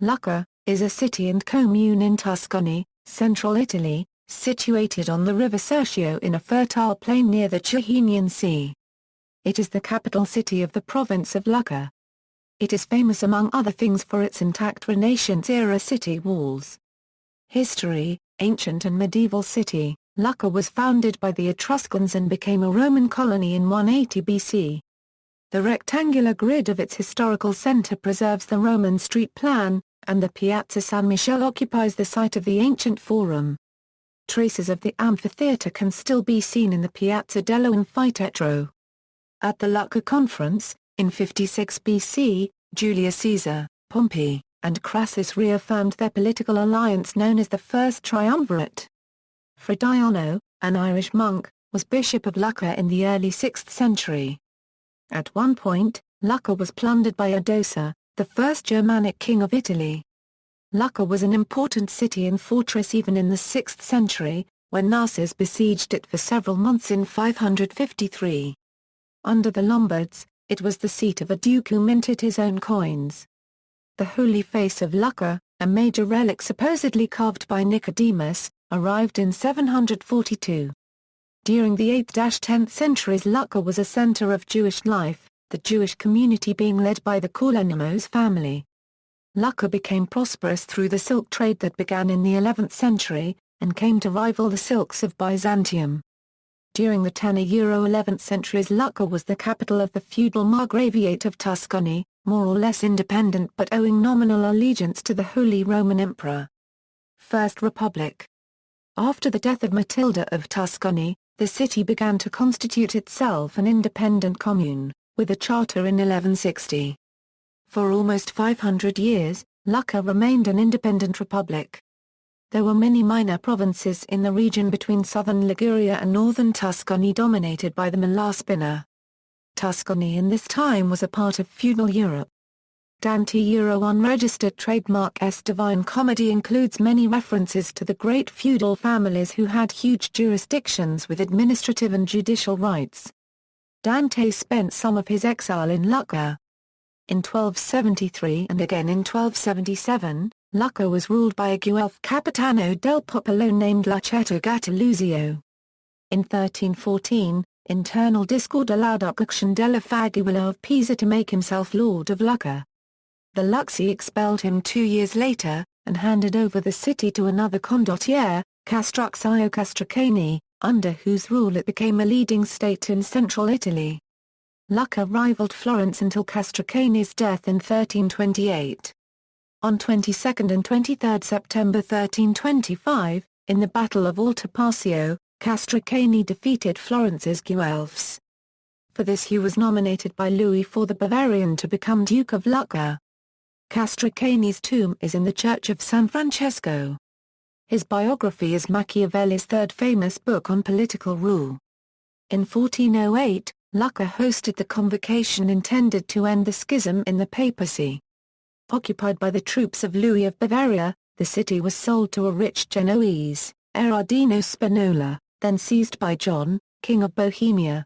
Lucca is a city and commune in Tuscany, central Italy, situated on the river Serchio in a fertile plain near the Tyrrhenian Sea. It is the capital city of the province of Lucca. It is famous among other things for its intact Renaissance-era city walls. History: ancient and medieval city, Lucca was founded by the Etruscans and became a Roman colony in 180 BC. The rectangular grid of its historical center preserves the Roman street plan, and the Piazza San Michele occupies the site of the ancient Forum. Traces of the amphitheater can still be seen in the Piazza dello Anfiteatro. At the Lucca Conference, in 56 BC, Julius Caesar, Pompey, and Crassus reaffirmed their political alliance known as the First Triumvirate. Frediano, an Irish monk, was bishop of Lucca in the early 6th century. At one point, Lucca was plundered by Adosa, the first Germanic king of Italy. Lucca was an important city and fortress even in the 6th century, when Narses besieged it for several months in 553. Under the Lombards, it was the seat of a duke who minted his own coins. The Holy Face of Lucca, a major relic supposedly carved by Nicodemus, arrived in 742. During the 8th–10th centuries Lucca was a center of Jewish life, the Jewish community being led by the Corleonemos family. Lucca became prosperous through the silk trade that began in the 11th century, and came to rival the silks of Byzantium. During the 10th–11th centuries Lucca was the capital of the feudal Margraviate of Tuscany, more or less independent but owing nominal allegiance to the Holy Roman Emperor. First Republic. After the death of Matilda of Tuscany, the city began to constitute itself an independent commune, with a charter in 1160. For almost 500 years, Lucca remained an independent republic. There were many minor provinces in the region between southern Liguria and northern Tuscany dominated by the Malaspina. Tuscany in this time was a part of feudal Europe. Dante Euro unregistered trademark S Divine Comedy includes many references to the great feudal families who had huge jurisdictions with administrative and judicial rights. Dante spent some of his exile in Lucca. In 1273 and again in 1277, Lucca was ruled by a Guelph Capitano del Popolo named Lucetto Gattaluzio. In 1314, internal discord allowed Attribution della Fagiuola of Pisa to make himself lord of Lucca. The Lucci expelled him 2 years later, and handed over the city to another condottiere, Castruccio Castracani, under whose rule it became a leading state in central Italy. Lucca rivaled Florence until Castracani's death in 1328. On 22 and 23 September 1325, in the Battle of Alta Pasio, Castracani defeated Florence's Guelphs. For this he was nominated by Louis IV the Bavarian to become Duke of Lucca. Castracani's tomb is in the Church of San Francesco. His biography is Machiavelli's third famous book on political rule. In 1408, Lucca hosted the convocation intended to end the schism in the papacy. Occupied by the troops of Louis of Bavaria, the city was sold to a rich Genoese, Erardino Spinola, then seized by John, King of Bohemia.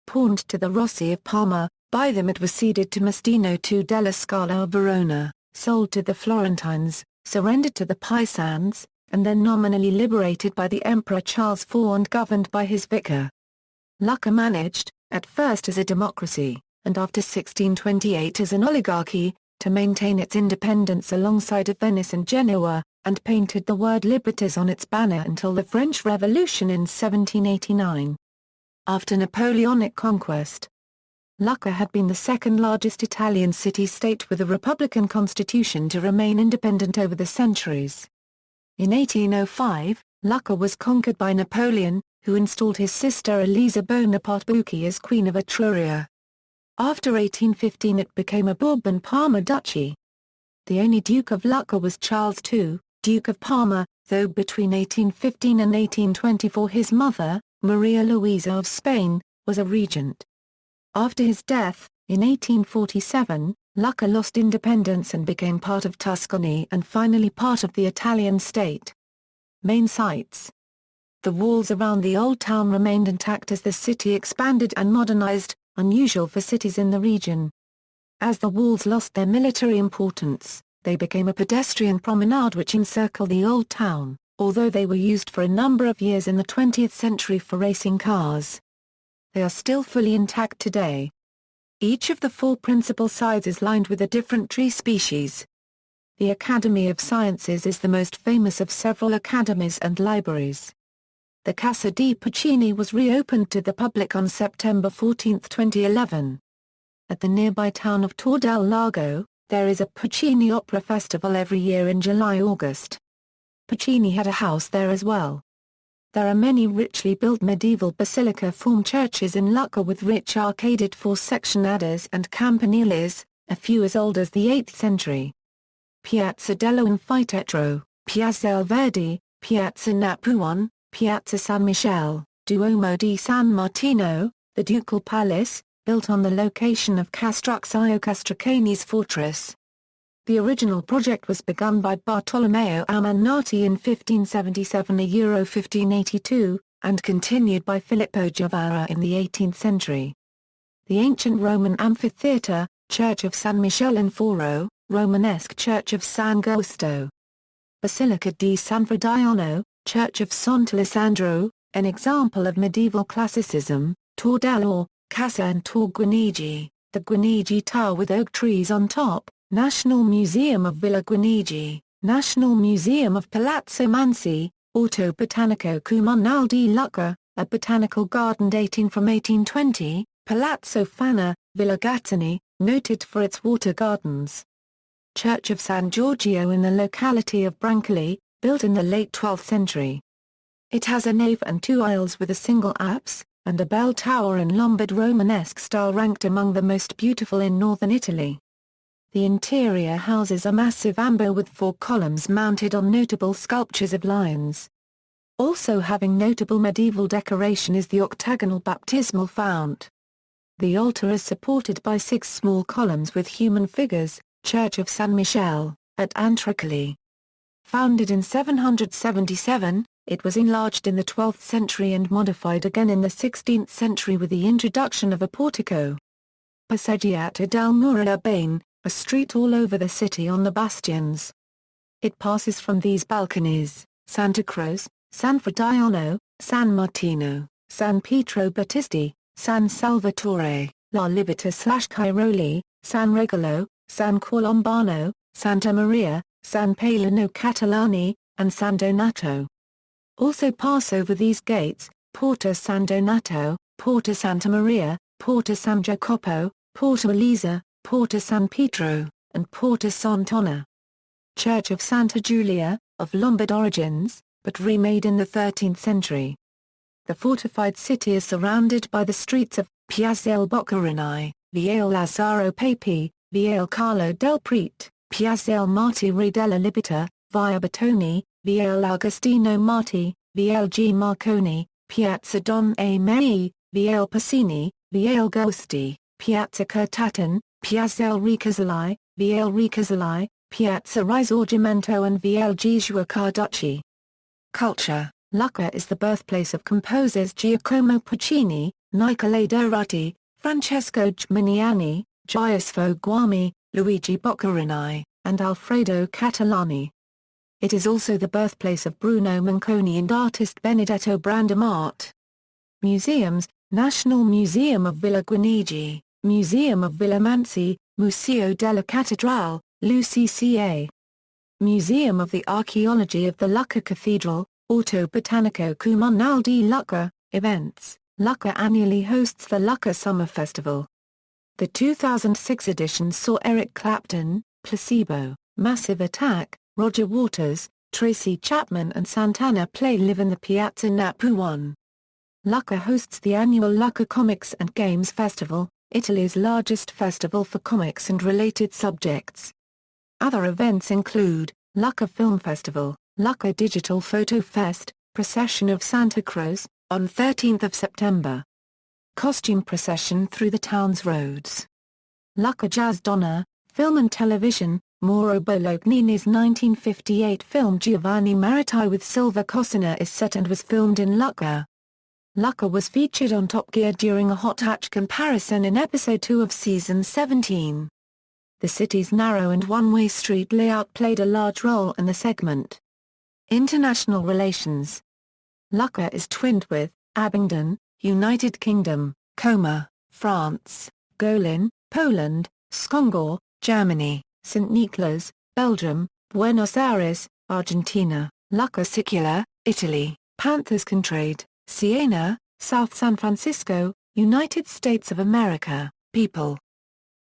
Pawned to the Rossi of Parma, by them it was ceded to Mastino II della Scala of Verona, sold to the Florentines, surrendered to the Pisans, and then nominally liberated by the Emperor Charles IV and governed by his vicar. Lucca managed, at first as a democracy, and after 1628 as an oligarchy, to maintain its independence alongside of Venice and Genoa, and painted the word Libertas on its banner until the French Revolution in 1789. After Napoleonic conquest, Lucca had been the second largest Italian city-state with a republican constitution to remain independent over the centuries. In 1805, Lucca was conquered by Napoleon, who installed his sister Elisa Bonaparte Bucchi as Queen of Etruria. After 1815 it became a Bourbon-Parma duchy. The only Duke of Lucca was Charles II, Duke of Parma, though between 1815 and 1824 his mother, Maria Luisa of Spain, was a regent. After his death, in 1847, Lucca lost independence and became part of Tuscany and finally part of the Italian state. Main sites. The walls around the old town remained intact as the city expanded and modernized, unusual for cities in the region. As the walls lost their military importance, They became a pedestrian promenade which encircled the old town, although they were used for a number of years in the 20th century for racing cars. They are still fully intact today. Each of the four principal sides is lined with a different tree species. The Academy of Sciences is the most famous of several academies and libraries. The Casa di Puccini was reopened to the public on September 14, 2011. At the nearby town of Tor del Lago, there is a Puccini Opera Festival every year in July-August. Puccini had a house there as well. There are many richly built medieval basilica-form churches in Lucca with rich arcaded four-sectionadas and campaniles, a few as old as the 8th century. Piazza dello Anfiteatro, Piazza El Verdi, Piazza Napuan, Piazza San Michele, Duomo di San Martino, the Ducal Palace, built on the location of Castruccio Castracani's fortress. The original project was begun by Bartolomeo Ammanati in 1577 €1582, and continued by Filippo Giovara in the 18th century. The ancient Roman amphitheatre, Church of San Michele in Foro, Romanesque Church of San Giusto. Basilica di San Frediano, Church of Sant'Alessandro, an example of medieval classicism, Tor dell'Or, Casa and Tor Guinigi, the Guinigi Tower with oak trees on top, National Museum of Villa Guinigi, National Museum of Palazzo Mansi, Orto Botanico Comunale di Lucca, a botanical garden dating from 1820, Palazzo Fana, Villa Gattoni, noted for its water gardens. Church of San Giorgio in the locality of Brancali, built in the late 12th century. It has a nave and two aisles with a single apse, and a bell tower in Lombard Romanesque style ranked among the most beautiful in northern Italy. The interior houses a massive ambo with four columns mounted on notable sculptures of lions. Also having notable medieval decoration is the octagonal baptismal fount. The altar is supported by six small columns with human figures, Church of San Michele, at Antricoli. Founded in 777, it was enlarged in the 12th century and modified again in the 16th century with the introduction of a portico. Passeggiata del Muro Urbane, a street all over the city on the bastions. It passes from these balconies, Santa Croce, San Frediano, San Martino, San Pietro Battisti, San Salvatore, La Libertà/Cairoli, San Regolo, San Colombano, Santa Maria, San Paolino Catalani, and San Donato. Also pass over these gates, Porta San Donato, Porta Santa Maria, Porta San Jacopo, Porta Elisa, Porta San Pietro, and Porta Sant'Anna. Church of Santa Giulia, of Lombard origins, but remade in the 13th century. The fortified city is surrounded by the streets of Piazza El Boccherini, Via Lazzaro Papi, Via Carlo del Prete, Piazza El Martire della Libertà, Via Bertoni, Via Agostino Marti, Via G. Marconi, Piazza Don Amei, Via Pacini, Via Gusti, Piazza Curtatin, Piazza El Ricazzoli, Via Ricazzoli, Piazza Risorgimento and Via Gesua Carducci. Culture. Lucca is the birthplace of composers Giacomo Puccini, Niccolò Durruti, Francesco Gimignani, Giuseppe Guami, Luigi Boccherini, and Alfredo Catalani. It is also the birthplace of Bruno Manconi and artist Benedetto Brandamart. Museums: National Museum of Villa Guinigi, Museum of Villa Mansi, Museo della Cattedrale, LUCCA. Museum of the Archaeology of the Lucca Cathedral, Orto Botanico Comunale di Lucca. Events: Lucca annually hosts the Lucca Summer Festival. The 2006 edition saw Eric Clapton, Placebo, Massive Attack, Roger Waters, Tracy Chapman and Santana play live in the Piazza Napuan. Lucca hosts the annual Lucca Comics and Games Festival, Italy's largest festival for comics and related subjects. Other events include, Lucca Film Festival, Lucca Digital Photo Fest, Procession of Santa Croce, on 13th of September. Costume procession through the town's roads. Lucca Jazz Donna, film and television. Mauro Bolognini's 1958 film Giovanni Maritai with Silva Cosina is set and was filmed in Lucca. Lucca was featured on Top Gear during a hot hatch comparison in episode 2 of season 17. the city's narrow and one-way street layout played a large role in the segment. International relations. Lucca is twinned with Abingdon, United Kingdom, Como, France, Golin, Poland, Skongor, Germany, St. Nicholas, Belgium, Buenos Aires, Argentina, Lucca Sicula, Italy, Panthers Contrade, Siena, South San Francisco, United States of America, People.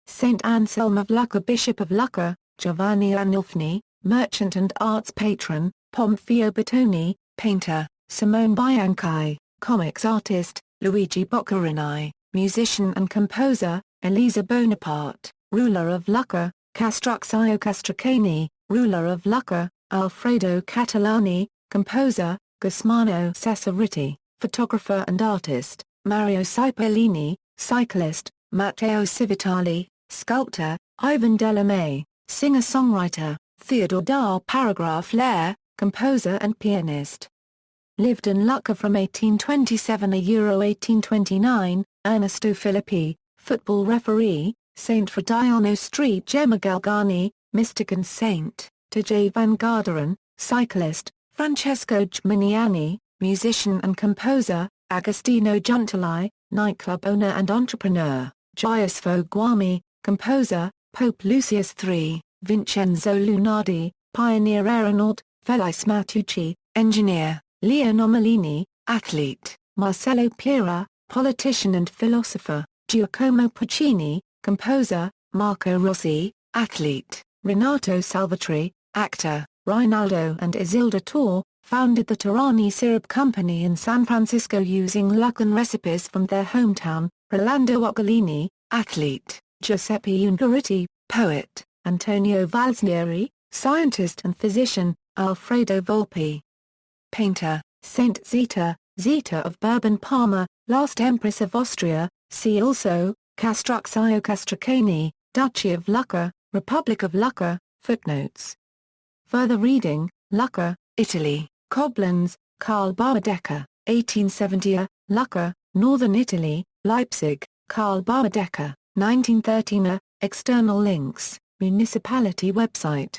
St. Anselm of Lucca, Bishop of Lucca, Giovanni Arnolfini, merchant and arts patron, Pomfio Bertoni, painter, Simone Bianchi, comics artist, Luigi Boccarini, musician and composer, Elisa Bonaparte, ruler of Lucca, Castruccio Castracani, ruler of Lucca, Alfredo Catalani, composer, Gusmano Cesariti, photographer and artist, Mario Cipollini, cyclist, Matteo Civitali, sculptor, Ivan Delamay, singer-songwriter, Theodore Dahl Paragraph Lair, composer and pianist. Lived in Lucca from 1827 to 1829, Ernesto Filippi, football referee, Saint Frediano Street Gemma Galgani, mystic and saint, T.J. Van Garderen, cyclist, Francesco Gimignani, musician and composer, Agostino Giuntoli, nightclub owner and entrepreneur, Giuseppe Guami, composer, Pope Lucius III, Vincenzo Lunardi, pioneer aeronaut, Felice Matucci, engineer, Leonor Molini, athlete, Marcello Piera, politician and philosopher, Giacomo Puccini, composer, Marco Rossi, athlete, Renato Salvatore, actor, Rinaldo and Isilda Tor, founded the Tyrrhenian Syrup Company in San Francisco using Luccan recipes from their hometown, Rolando Ugolini, athlete, Giuseppe Ungaretti, poet, Antonio Valsnieri, scientist and physician, Alfredo Volpi. Painter, Saint Zita, Zita of Bourbon Parma, last Empress of Austria, see also, Castruccio Castracani, Duchy of Lucca, Republic of Lucca, footnotes. Further reading, Lucca, Italy, Koblenz, Karl Baedeker, 1870. Lucca, Northern Italy, Leipzig, Karl Baedeker, 1913. External links, municipality website.